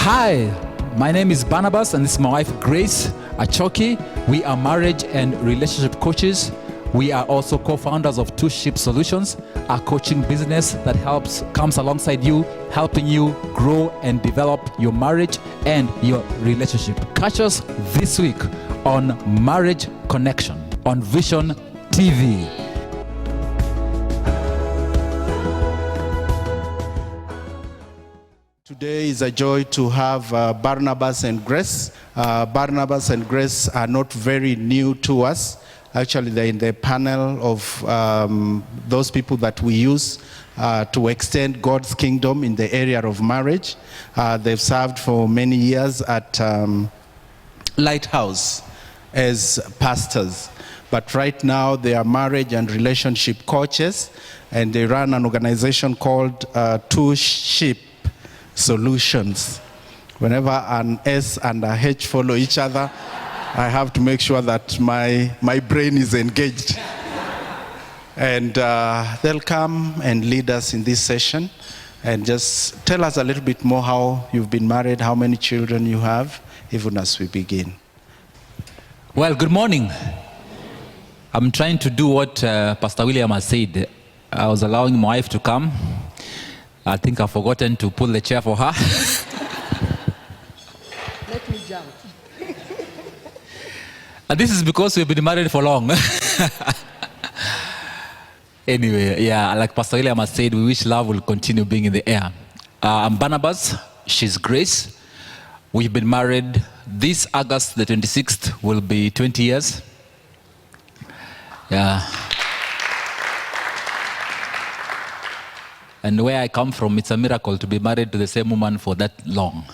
Hi, my name is Barnabas and this is my wife Grace Achoki. We are marriage and relationship coaches. We are also co-founders of Two Ship Solutions, a coaching business that comes alongside you, helping you grow and develop your marriage and your relationship. Catch us this week on Marriage Connection on Vision TV. Today is a joy to have Barnabas and Grace. Barnabas and Grace are not very new to us. Actually, they're in the panel of those people that we use to extend God's kingdom in the area of marriage. They've served for many years at Lighthouse as pastors. But right now, they are marriage and relationship coaches, and they run an organization called Two Ship Solutions. Whenever an S and a H follow each other, I have to make sure that my brain is engaged. And they'll come and lead us in this session and just tell us a little bit more how you've been married, how many children you have, even as we begin. Well, good morning. I'm trying to do what Pastor William has said. I was allowing my wife to come. I think I've forgotten to pull the chair for her. Let me jump. And this is because we've been married for long. Anyway, yeah, like Pastor William has said, we wish love will continue being in the air. I'm Barnabas, she's Grace. We've been married. This August the 26th will be 20 years. Yeah. And where I come from, it's a miracle to be married to the same woman for that long.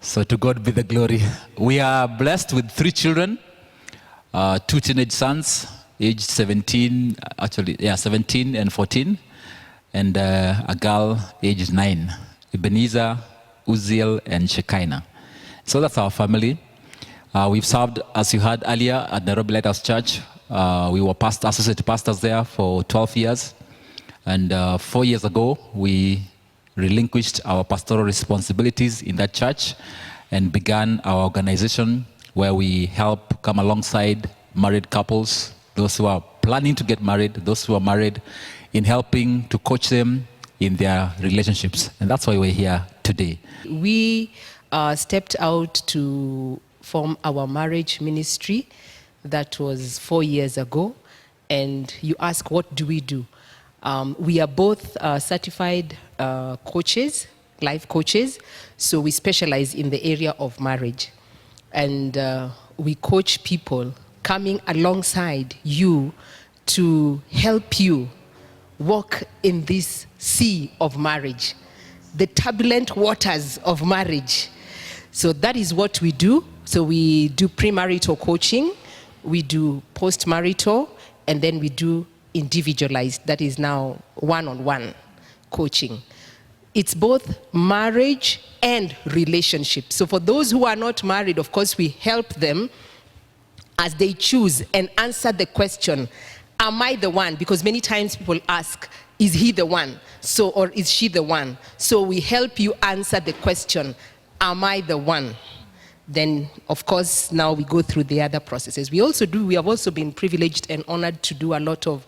So to God be the glory. We are blessed with 3 children, 2 teenage sons, aged 17 and 14, and a girl aged 9, Ebenezer, Uziel, and Shekinah. So that's our family. We've served, as you heard earlier, at Nairobi Lighthouse Church. We were associate pastors there for 12 years. And 4 years ago, we relinquished our pastoral responsibilities in that church and began our organization where we help come alongside married couples, those who are planning to get married, those who are married, in helping to coach them in their relationships. And that's why we're here today. We stepped out to form our marriage ministry. That was 4 years ago. And you ask, what do we do? We are both certified coaches, life coaches, so we specialize in the area of marriage. And we coach people coming alongside you to help you walk in this sea of marriage, the turbulent waters of marriage. So that is what we do. So we do premarital coaching, we do postmarital, and then we do individualized, that is now one-on-one coaching. It's both marriage and relationship. So for those who are not married, of course, we help them as they choose and answer the question, am I the one? Because many times people ask, is he the one? So, or is she the one? So we help you answer the question, am I the one? Then, of course, now we go through the other processes. We have also been privileged and honored to do a lot of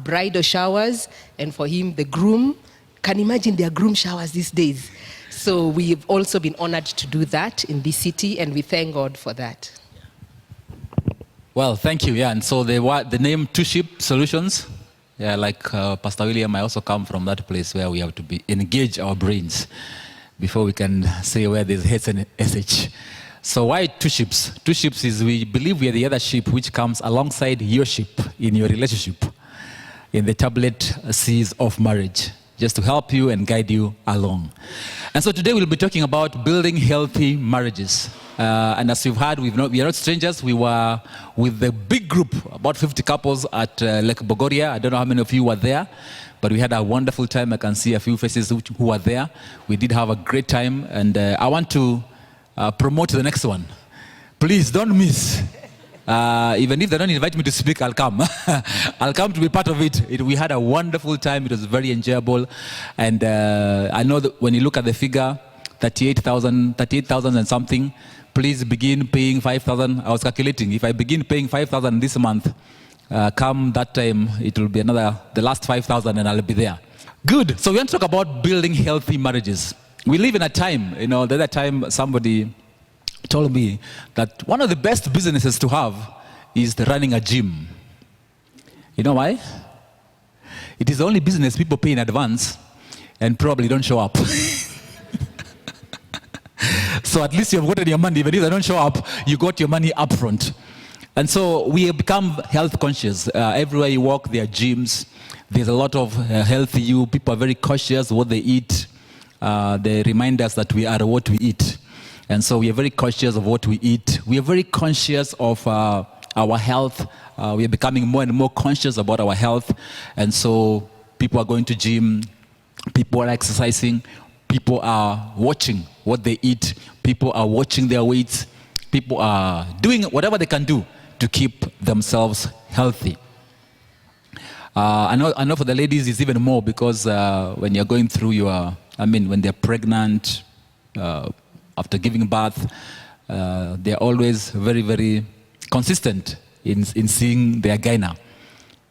bridal showers, and for him, the groom. Can imagine their groom showers these days. So we've also been honored to do that in this city, and we thank God for that. Well, thank you. Yeah, and so the name Two Ship Solutions. Yeah, like Pastor William, I also come from that place where we have to engage our brains before we can say where there's H and SH. So why two ships? Two ships is we believe we are the other ship which comes alongside your ship in your relationship in the turbulent seas of marriage, just to help you and guide you along. And so today we'll be talking about building healthy marriages. And as you've heard, we are not strangers. We were with the big group, about 50 couples at Lake Bogoria. I don't know how many of you were there, but we had a wonderful time. I can see a few faces who were there. We did have a great time, and I want to promote the next one. Please don't miss. Even if they don't invite me to speak, I'll come. I'll come to be part of it. We had a wonderful time. It was very enjoyable. And I know that when you look at the figure, 38,000 and something. Please begin paying 5,000. I was calculating. If I begin paying 5,000 this month, come that time, it will be the last 5,000 and I'll be there. Good. So we want to talk about building healthy marriages. We live in a time, the other time somebody told me that one of the best businesses to have is running a gym. You know why? It is the only business people pay in advance and probably don't show up. So at least you've gotten your money. Even if they don't show up, you got your money up front. And so we have become health conscious. Everywhere you walk, there are gyms. There's a lot of healthy you. People are very cautious what they eat. They remind us that we are what we eat. And so we are very cautious of what we eat. We are very conscious of our health. We are becoming more and more conscious about our health. And so people are going to gym. People are exercising. People are watching what they eat. People are watching their weights. People are doing whatever they can do to keep themselves healthy. I know for the ladies it's even more because when you're going through when they're pregnant, after giving birth, they're always very, very consistent in seeing their gyna.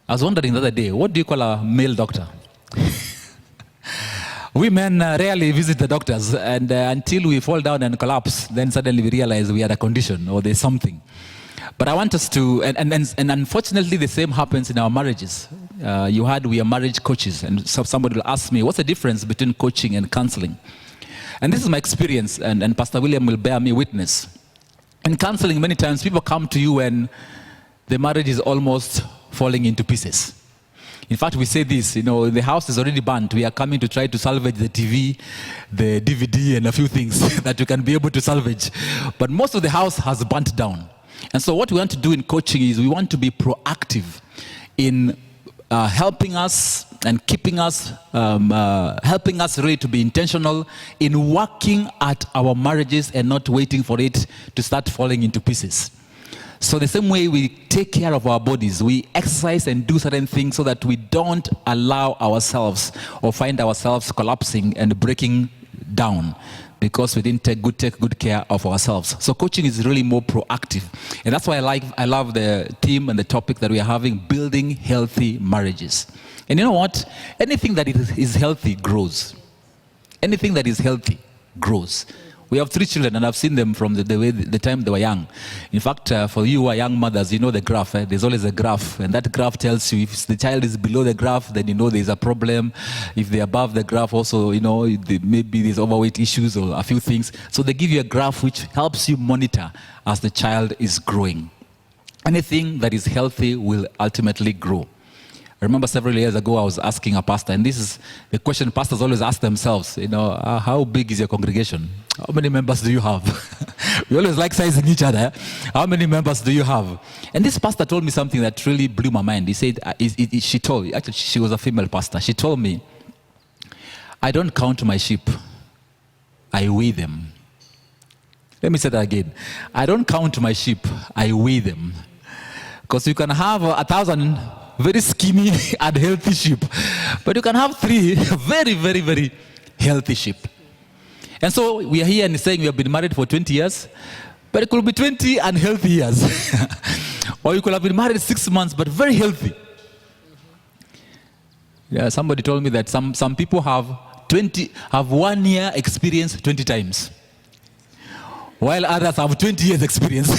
I was wondering the other day, what do you call a male doctor? Women rarely visit the doctors, and until we fall down and collapse, then suddenly we realize we had a condition or there's something. But I want us to, and unfortunately the same happens in our marriages. We are marriage coaches, and so somebody will ask me, what's the difference between coaching and counseling? And this is my experience, and Pastor William will bear me witness. In counseling, many times people come to you when the marriage is almost falling into pieces. In fact, we say this, the house is already burnt. We are coming to try to salvage the TV, the DVD, and a few things that you can be able to salvage. But most of the house has burnt down. And so what we want to do in coaching is we want to be proactive in helping us and keeping us, helping us really to be intentional in working at our marriages and not waiting for it to start falling into pieces. So the same way we take care of our bodies, we exercise and do certain things so that we don't allow ourselves or find ourselves collapsing and breaking down because we didn't take good care of ourselves. So coaching is really more proactive. And that's why I love the theme and the topic that we are having, building healthy marriages. And you know what? Anything that is healthy grows. Anything that is healthy grows. We have 3 children, and I've seen them from the time they were young. In fact, for you who are young mothers, you know the graph. There's always a graph, and that graph tells you if the child is below the graph, then you know there's a problem. If they're above the graph, also, maybe there's overweight issues or a few things. So they give you a graph which helps you monitor as the child is growing. Anything that is healthy will ultimately grow. I remember several years ago, I was asking a pastor, and this is the question pastors always ask themselves, how big is your congregation? How many members do you have? We always like sizing each other. How many members do you have? And this pastor told me something that really blew my mind. He said, actually she was a female pastor. She told me, I don't count my sheep, I weigh them. Let me say that again. I don't count my sheep, I weigh them. Because you can have 1,000 very skinny and healthy sheep, but you can have 3 very, very, very healthy sheep. And so we are here and saying we have been married for 20 years, but it could be 20 unhealthy years. Or you could have been married 6 months, but very healthy. Yeah, somebody told me that some people have 1 year experience 20 times, while others have 20 years experience.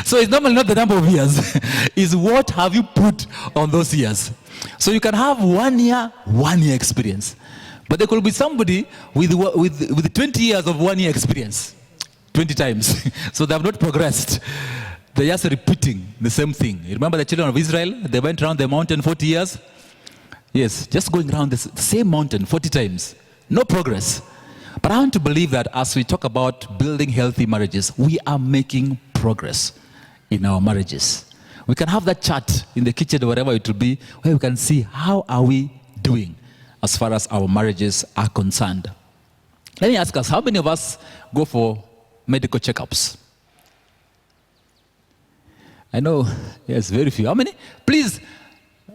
So it's normally not the number of years, it's what have you put on those years. So you can have 1 year experience. But there could be somebody with 20 years of 1 year experience, 20 times. So they have not progressed. They're just repeating the same thing. You remember the children of Israel? They went around the mountain 40 years. Yes, just going around the same mountain 40 times. No progress. But I want to believe that as we talk about building healthy marriages, we are making progress in our marriages. We can have that chart in the kitchen or wherever it will be, where we can see how are we doing as far as our marriages are concerned. Let me ask us, how many of us go for medical checkups? I know, yes, very few. How many? Please,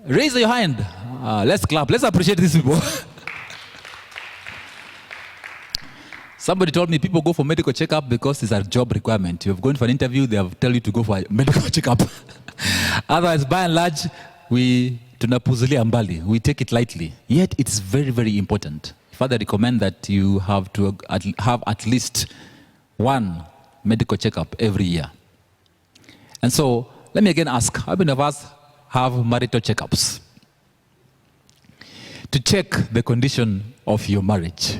raise your hand. Let's clap. Let's appreciate these people. Somebody told me people go for medical checkup because it's a job requirement. You've gone for an interview, they have tell you to go for a medical checkup. Otherwise, by and large, we tunapuzulia mbali. We take it lightly. Yet, it's very, very important. Further recommend that you have to have at least one medical checkup every year. And so, let me again ask, how many of us have marital checkups? To check the condition of your marriage.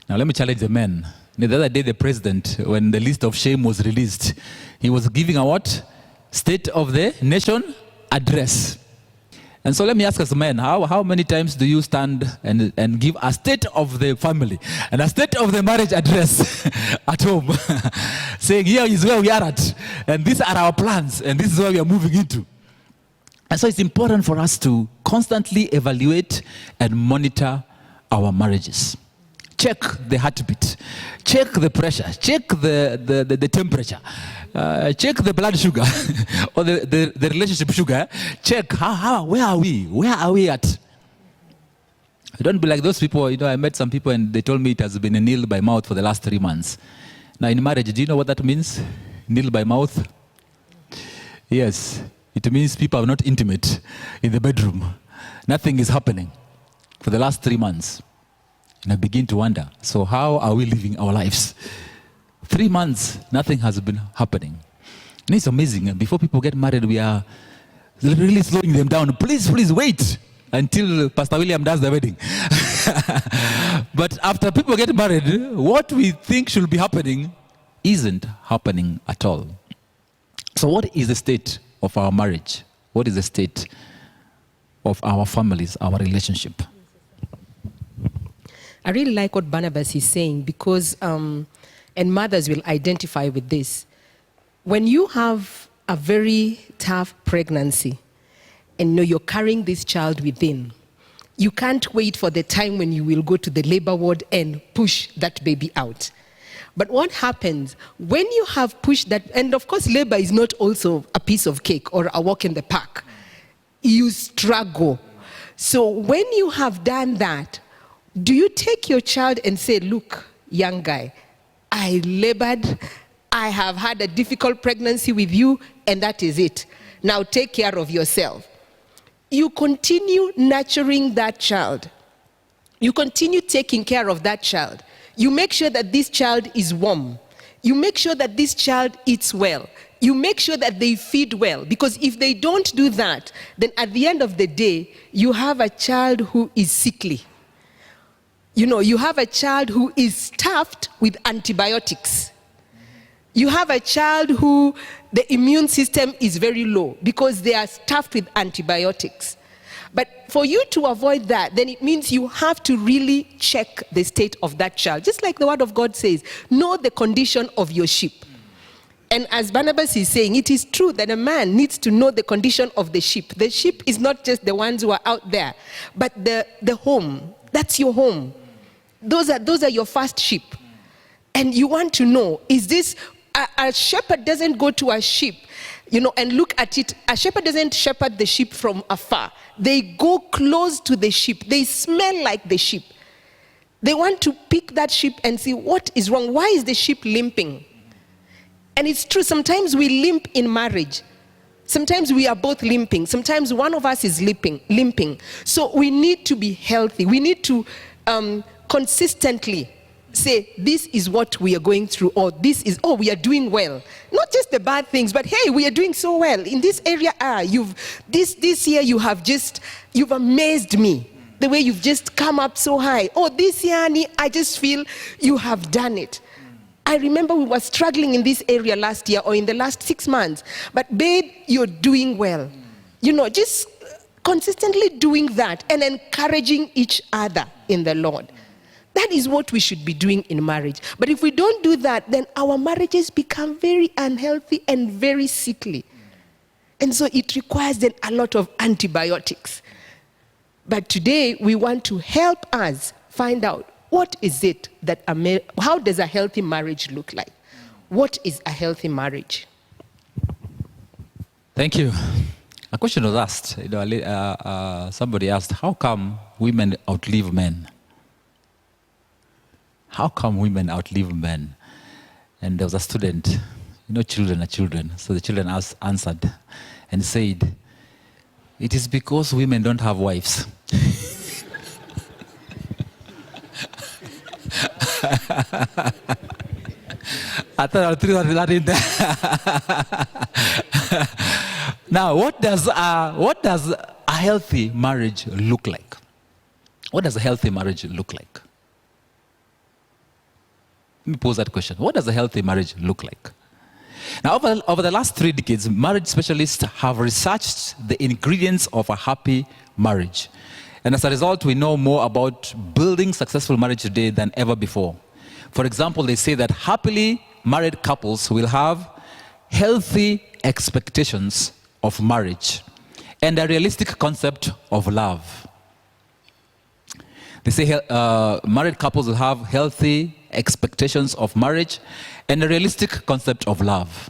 Now let me challenge the men. The other day the president, when the list of shame was released, he was giving a what? State of the nation address. And so let me ask us men, how many times do you stand and give a state of the family and a state of the marriage address at home? Saying here is where we are at, and these are our plans, and this is where we are moving into. And so it's important for us to constantly evaluate and monitor our marriages. Check the heartbeat, check the pressure, check the temperature, check the blood sugar or the relationship sugar. Check where are we at? Don't be like those people. I met some people and they told me it has been a nil by mouth for the last 3 months. Now in marriage, do you know what that means? Nil by mouth? Yes, it means people are not intimate in the bedroom. Nothing is happening for the last 3 months. And I begin to wonder, so how are we living our lives? 3 months, nothing has been happening. And it's amazing. Before people get married, we are really slowing them down. Please wait until Pastor William does the wedding. But after people get married, what we think should be happening isn't happening at all. So what is the state of our marriage? What is the state of our families, our relationship? I really like what Barnabas is saying because, and mothers will identify with this. When you have a very tough pregnancy and you're carrying this child within, you can't wait for the time when you will go to the labor ward and push that baby out. But what happens when you have pushed that, and of course labor is not also a piece of cake or a walk in the park. You struggle. So when you have done that, do you take your child and say, look, young guy, I labored, I have had a difficult pregnancy with you, and that is it. Now take care of yourself. You continue nurturing that child. You continue taking care of that child. You make sure that this child is warm. You make sure that this child eats well. You make sure that they feed well. Because if they don't do that, then at the end of the day, you have a child who is sickly. You have a child who is stuffed with antibiotics. You have a child who the immune system is very low because they are stuffed with antibiotics. But for you to avoid that, then it means you have to really check the state of that child. Just like the word of God says, know the condition of your sheep. And as Barnabas is saying, it is true that a man needs to know the condition of the sheep. The sheep is not just the ones who are out there, but the home. That's your home. Those are your first sheep. And you want to know, is this, a shepherd doesn't go to a sheep, and look at it. A shepherd doesn't shepherd the sheep from afar. They go close to the sheep. They smell like the sheep. They want to pick that sheep and see what is wrong. Why is the sheep limping? And it's true, sometimes we limp in marriage. Sometimes we are both limping. Sometimes one of us is limping. So we need to be healthy. We need to consistently say, this is what we are going through, or this is, we are doing well. Not just the bad things, but hey, we are doing so well. In this area, this year you've amazed me. The way you've just come up so high. This year, I just feel you have done it. I remember we were struggling in this area last year or in the last 6 months. But babe, you're doing well. Just consistently doing that and encouraging each other in the Lord. That is what we should be doing in marriage. But if we don't do that, then our marriages become very unhealthy and very sickly. And so it requires then a lot of antibiotics. But today we want to help us find out what is it that how does a healthy marriage look like? What is a healthy marriage? Thank you. A question was asked. Somebody asked, how come women outlive men? how come women outlive men? And there was a student, children are children. So the children answered and said, it is because women don't have wives. I thought I'll throw that in there. Now, what does a healthy marriage look like? What does a healthy marriage look like? Let me pose that question. What does a healthy marriage look like? Now, over the last 3 decades, marriage specialists have researched the ingredients of a happy marriage. And as a result, we know more about building successful marriage today than ever before. For example, they say that happily married couples will have healthy expectations of marriage and a realistic concept of love. They say married couples will have healthy expectations of marriage and a realistic concept of love.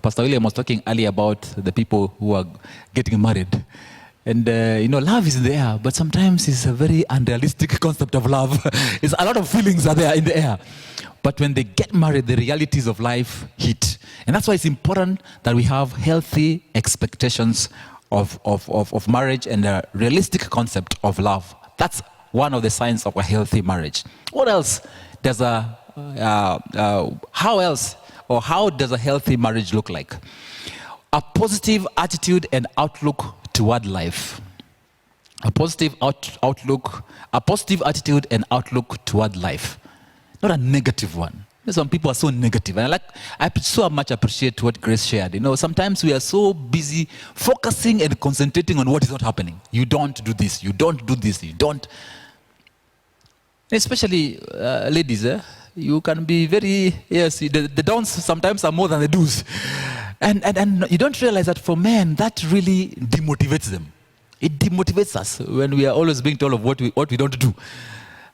Pastor William was talking earlier about the people who are getting married. And, love is there, but sometimes it's a very unrealistic concept of love. It's a lot of feelings are there in the air. But when they get married, the realities of life hit. And that's why it's important that we have healthy expectations of marriage and a realistic concept of love. That's one of the signs of a healthy marriage. What else does how does a healthy marriage look like? A positive attitude and outlook toward life. A positive attitude and outlook toward life. Not a negative one. Some people are so negative. And I so much appreciate what Grace shared. Sometimes we are so busy focusing and concentrating on what is not happening. You don't do this, you don't do this, you don't. Especially ladies, you can be very, the downs sometimes are more than the do's. And you don't realize that for men, that really demotivates them. It demotivates us when we are always being told of what we don't do.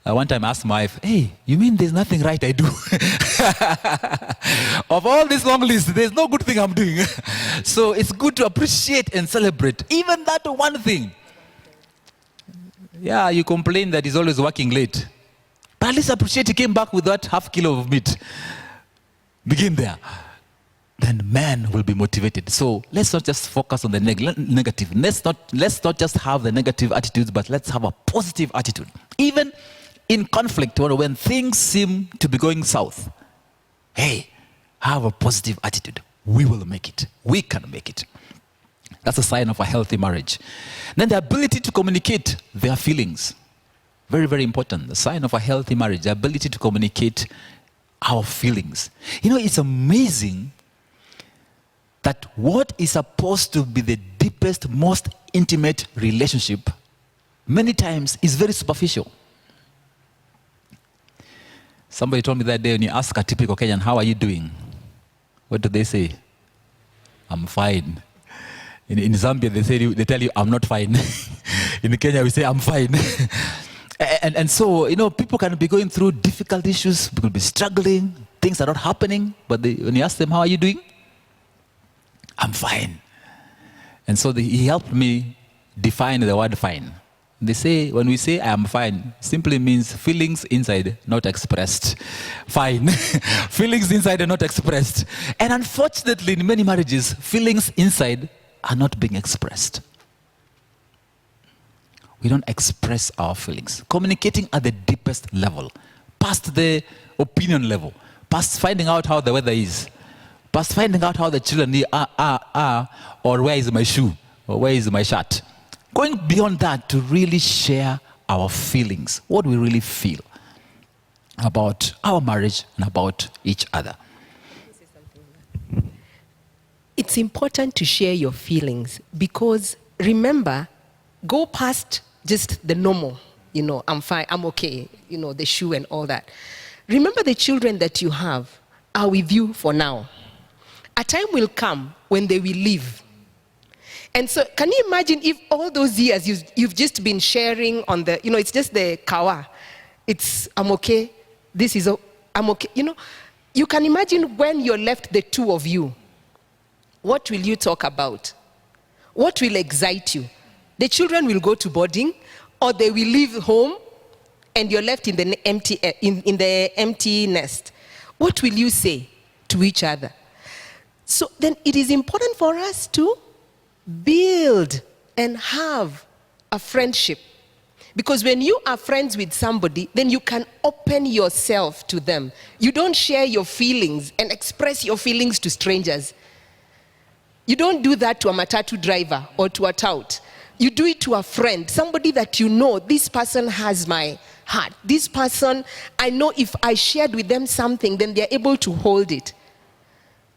One time I asked my wife, hey, you mean there's nothing right I do? Of all this long list, there's no good thing I'm doing. So it's good to appreciate and celebrate even that one thing. Yeah, you complain that he's always working late. But at least appreciate he came back with that half kilo of meat. Begin there. Then man will be motivated. So let's not just focus on the negative. Let's not just have the negative attitudes, but let's have a positive attitude. Even in conflict or when things seem to be going south, hey, have a positive attitude. We will make it. We can make it. That's a sign of a healthy marriage. Then the ability to communicate their feelings. Very, very important. The sign of a healthy marriage, the ability to communicate our feelings. It's amazing that what is supposed to be the deepest, most intimate relationship, many times is very superficial. Somebody told me that day when you ask a typical Kenyan, how are you doing? What do they say? I'm fine. In Zambia, they tell you, I'm not fine. In Kenya, we say, I'm fine. And so, people can be going through difficult issues, people will be struggling, things are not happening, but when you ask them, how are you doing? I'm fine. And so he helped me define the word fine. They say, when we say I am fine, simply means feelings inside, not expressed. Fine. Feelings inside are not expressed. And unfortunately, in many marriages, feelings inside are not being expressed. We don't express our feelings. Communicating at the deepest level, past the opinion level, past finding out how the weather is, past finding out how the children are, or where is my shoe, or where is my shirt. Going beyond that to really share our feelings, what we really feel about our marriage and about each other. It's important to share your feelings because remember, go past just the normal, I'm fine, I'm okay, the shoe and all that. Remember the children that you have are with you for now. A time will come when they will leave. And so can you imagine if all those years you've just been sharing on the, it's just the kawa. It's, I'm okay, this is, I'm okay. You can imagine when you're left the two of you, what will you talk about? What will excite you? The children will go to boarding or they will leave home and you're left in the empty nest, what will you say to each other? So then it is important for us to build and have a friendship. Because when you are friends with somebody, then you can open yourself to them. You don't share your feelings and express your feelings to strangers. You don't do that to a matatu driver or to a tout. You do it to a friend, somebody that you know, this person has my heart. This person, I know if I shared with them something, then they're able to hold it.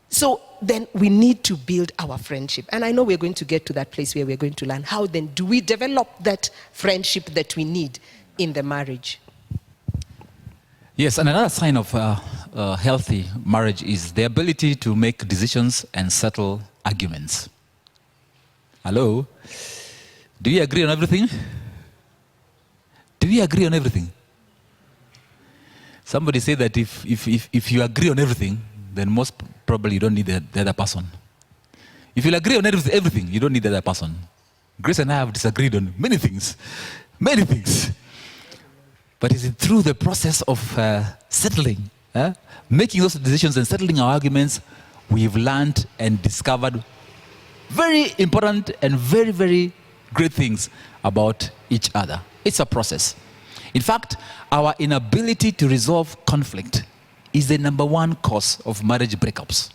So then we need to build our friendship. And I know we're going to get to that place where we're going to learn how then do we develop that friendship that we need in the marriage. Yes, and another sign of a healthy marriage is the ability to make decisions and settle arguments. Hello? Do you agree on everything? Do we agree on everything? Somebody said that if you agree on everything, then most probably you don't need the other person. If you agree on everything, you don't need the other person. Grace and I have disagreed on many things. Many things. But is it through the process of settling, making those decisions and settling our arguments, we've learned and discovered very important and very, very great things about each other. It's a process. In fact, our inability to resolve conflict is the number one cause of marriage breakups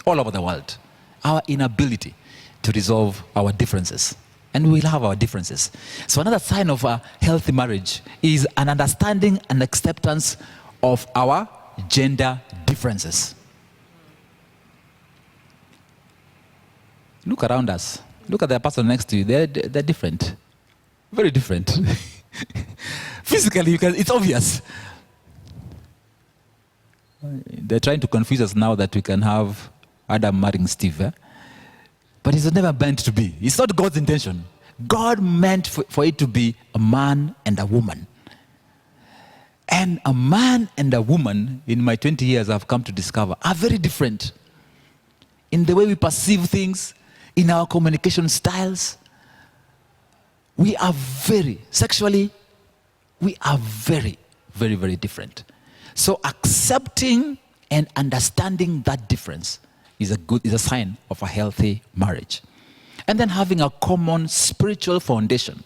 all over the world. Our inability to resolve our differences. And we'll have our differences. So another sign of a healthy marriage is an understanding and acceptance of our gender differences. Look around us. Look at the person next to you. They're different. Very different. Physically, it's obvious. They're trying to confuse us now that we can have Adam marrying Steve. But it's never meant to be. It's not God's intention. God meant for it to be a man and a woman. And a man and a woman, in my 20 years, I've come to discover, are very different in the way we perceive things, in our communication styles. We are sexually, we are very, very, very different. So accepting and understanding that difference is a sign of a healthy marriage. And then having a common spiritual foundation.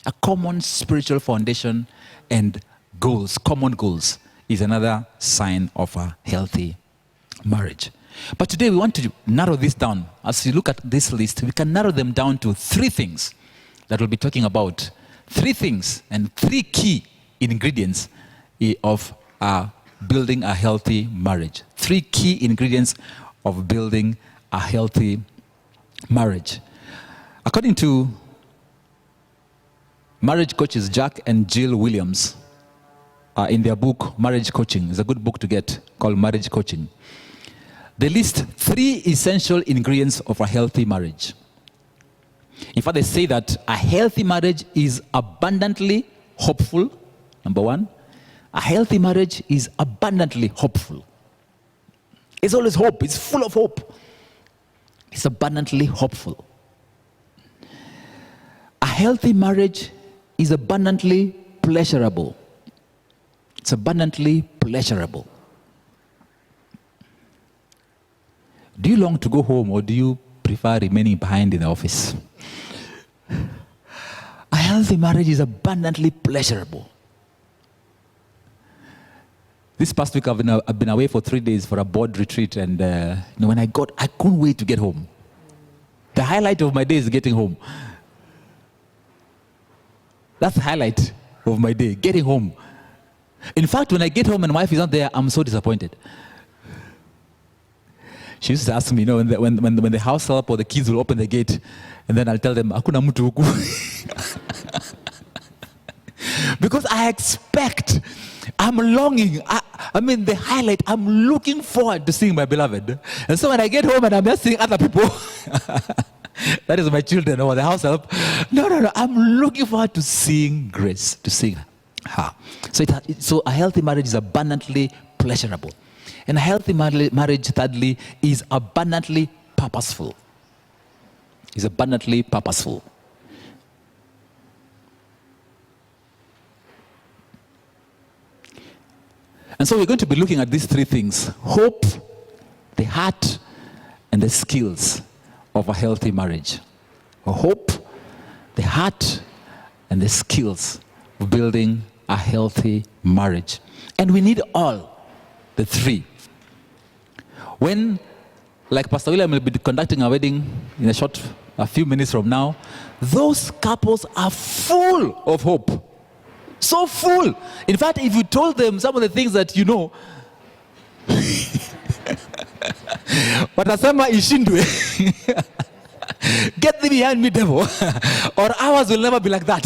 A common spiritual foundation and common goals is another sign of a healthy marriage. But today we want to narrow this down. As you look at this list, we can narrow them down to 3 things that we'll be talking about. 3 things and 3 key ingredients of building a healthy marriage. 3 key ingredients of building a healthy marriage. According to marriage coaches Jack and Jill Williams, in their book, Marriage Coaching, it's a good book to get, called Marriage Coaching. They list 3 essential ingredients of a healthy marriage. In fact, they say that a healthy marriage is abundantly hopeful, number 1. A healthy marriage is abundantly hopeful. It's always hope. It's full of hope. It's abundantly hopeful. A healthy marriage is abundantly pleasurable. It's abundantly pleasurable. Do you long to go home, or do you prefer remaining behind in the office? A healthy marriage is abundantly pleasurable. This past week, I've been away for 3 days for a board retreat, and when I couldn't wait to get home. The highlight of my day is getting home. That's the highlight of my day, getting home. In fact, when I get home and my wife is not there, I'm so disappointed. She used to ask me, when the house help or the kids will open the gate, and then I'll tell them, "Hakuna mtu huku." Because I expect, I'm longing. The highlight, I'm looking forward to seeing my beloved. And so when I get home and I'm just seeing other people, that is my children or the house help. No, I'm looking forward to seeing Grace, to seeing her. So a healthy marriage is abundantly pleasurable. And a healthy marriage, thirdly, is abundantly purposeful. Is abundantly purposeful. And so we're going to be looking at these three things: hope, the heart, and the skills of a healthy marriage. Hope, the heart, and the skills of building a healthy marriage. And we need all the three. When, like Pastor William will be conducting a wedding in a few minutes from now, those couples are full of hope. So full. In fact, if you told them some of the things that you know, watasema ishindwe. Get thee behind me, devil. Or ours will never be like that.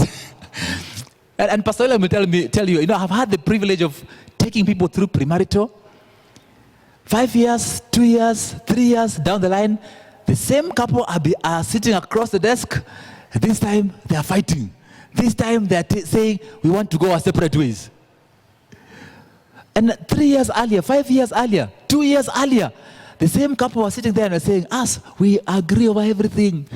And Pastor William will tell you, I've had the privilege of taking people through premarital. 5 years, 2 years, 3 years down the line, the same couple are sitting across the desk. This time they are fighting. This time they are saying, we want to go our separate ways. And 3 years earlier, 5 years earlier, 2 years earlier, the same couple was sitting there and saying, we agree over everything.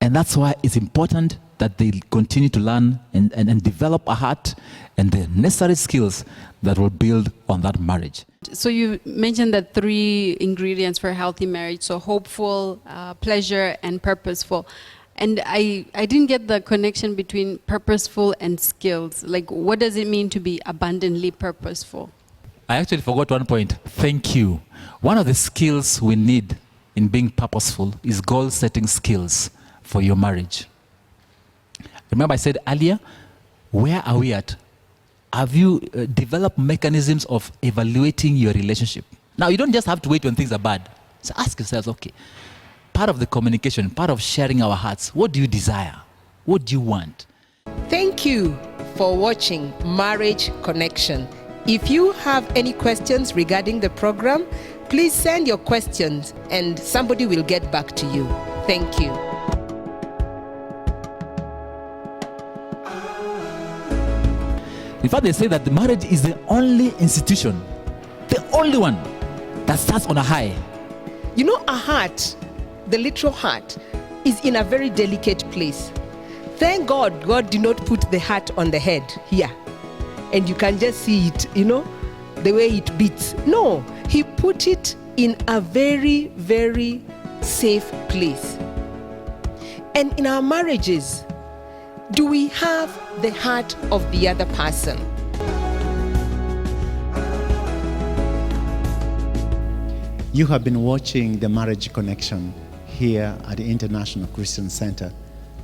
And that's why it's important that they continue to learn and develop a heart and the necessary skills that will build on that marriage. So you mentioned the 3 ingredients for a healthy marriage, so hopeful, pleasure, and purposeful. And I didn't get the connection between purposeful and skills. Like, what does it mean to be abundantly purposeful? I actually forgot one point. Thank you. One of the skills we need in being purposeful is goal-setting skills for your marriage. Remember I said earlier, where are we at? Have you developed mechanisms of evaluating your relationship? Now, you don't just have to wait when things are bad. So ask yourselves, okay, part of the communication, part of sharing our hearts, what do you desire? What do you want? Thank you for watching Marriage Connection. If you have any questions regarding the program, please send your questions and somebody will get back to you. Thank you. In fact, they say that the marriage is the only institution, the only one that starts on a high. You know, a heart, the literal heart, is in a very delicate place. Thank God, God did not put the heart on the head here. And you can just see it, the way it beats. No, He put it in a very, very safe place. And in our marriages, do we have the heart of the other person? You have been watching the Marriage Connection here at the International Christian Center.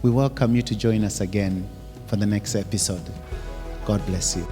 We welcome you to join us again for the next episode. God bless you.